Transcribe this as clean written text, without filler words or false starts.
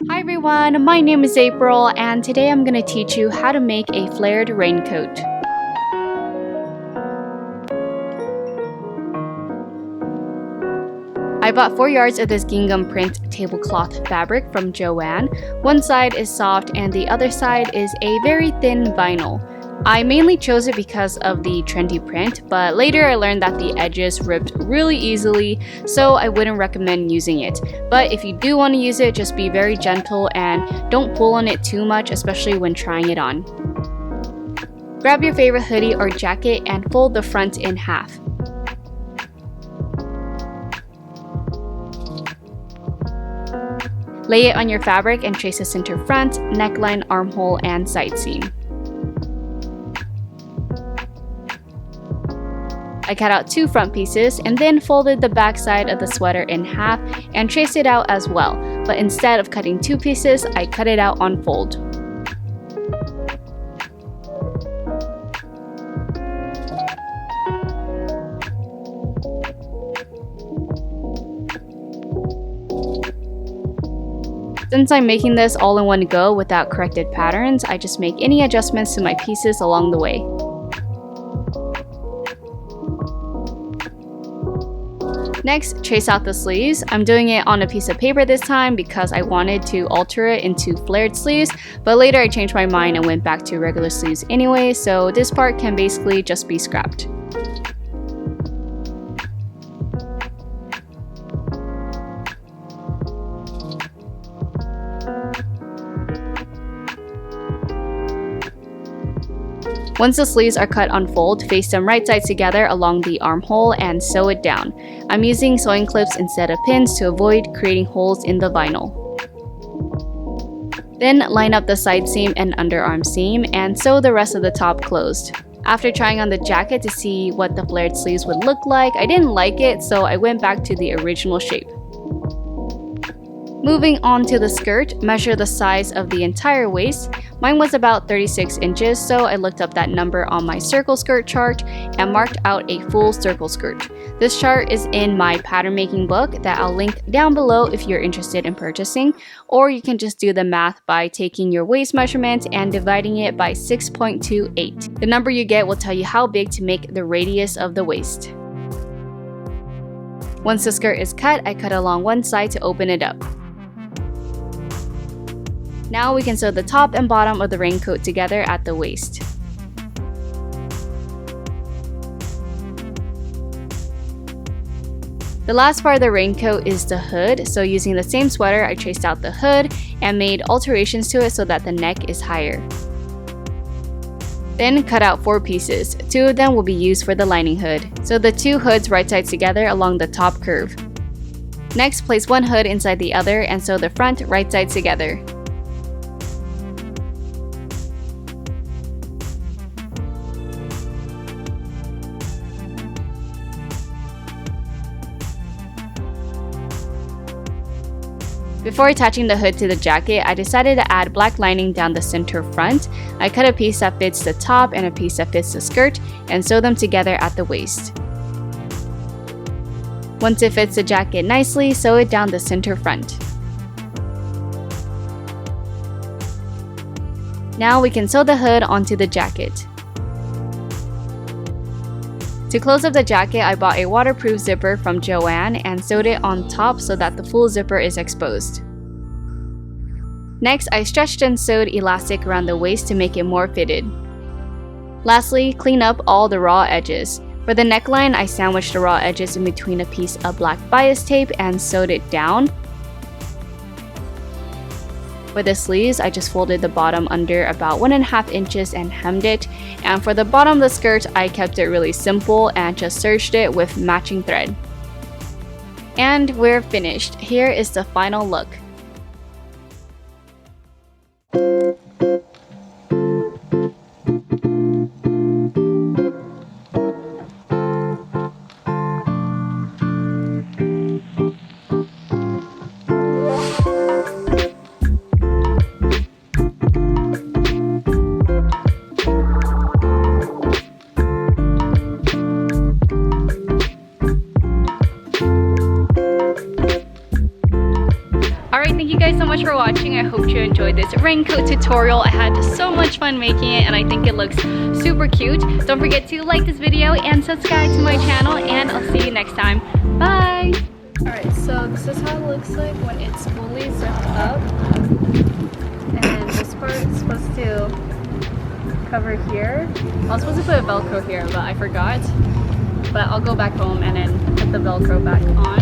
Hi everyone, my name is April and today I'm going to teach you how to make a flared raincoat. I bought 4 yards of this gingham print tablecloth fabric from Joann. One side is soft and the other side is a very thin vinyl. I mainly chose it because of the trendy print, but later I learned that the edges ripped really easily, so I wouldn't recommend using it. But if you do want to use it, just be very gentle and don't pull on it too much, especially when trying it on. Grab your favorite hoodie or jacket and fold the front in half. Lay it on your fabric and trace a center front, neckline, armhole, and side seam. I cut out 2 front pieces and then folded the back side of the sweater in half and traced it out as well, but instead of cutting 2 pieces, I cut it out on fold. Since I'm making this all in one go without corrected patterns, I just make any adjustments to my pieces along the way. Next, trace out the sleeves. I'm doing it on a piece of paper this time because I wanted to alter it into flared sleeves, but later I changed my mind and went back to regular sleeves anyway, so this part can basically just be scrapped. Once the sleeves are cut on fold, face them right sides together along the armhole and sew it down. I'm using sewing clips instead of pins to avoid creating holes in the vinyl. Then line up the side seam and underarm seam and sew the rest of the top closed. After trying on the jacket to see what the flared sleeves would look like, I didn't like it, so I went back to the original shape. Moving on to the skirt, measure the size of the entire waist. Mine was about 36 inches, so I looked up that number on my circle skirt chart and marked out a full circle skirt. This chart is in my pattern making book that I'll link down below if you're interested in purchasing, or you can just do the math by taking your waist measurement and dividing it by 6.28. The number you get will tell you how big to make the radius of the waist. Once the skirt is cut, I cut along one side to open it up. Now we can sew the top and bottom of the raincoat together at the waist. The last part of the raincoat is the hood, so using the same sweater, I traced out the hood and made alterations to it so that the neck is higher. Then cut out 4 pieces. 2 of them will be used for the lining hood. Sew the 2 hoods right sides together along the top curve. Next, place one hood inside the other and sew the front right sides together. Before attaching the hood to the jacket, I decided to add black lining down the center front. I cut a piece that fits the top and a piece that fits the skirt and sew them together at the waist. Once it fits the jacket nicely, sew it down the center front. Now we can sew the hood onto the jacket. To close up the jacket, I bought a waterproof zipper from Joann and sewed it on top so that the full zipper is exposed. Next, I stretched and sewed elastic around the waist to make it more fitted. Lastly, clean up all the raw edges. For the neckline, I sandwiched the raw edges in between a piece of black bias tape and sewed it down. For the sleeves, I just folded the bottom under about 1.5 inches and hemmed it. And for the bottom of the skirt, I kept it really simple and just serged it with matching thread. And we're finished. Here is the final look. watching. I hope you enjoyed this raincoat tutorial. I had so much fun making it and I think it looks super cute. Don't forget to like this video and subscribe to my channel, and I'll see you next time. Bye! Alright, so this is how it looks like when it's fully zipped up. And this part is supposed to cover here. I was supposed to put a Velcro here, but I forgot. But I'll go back home and then put the Velcro back on.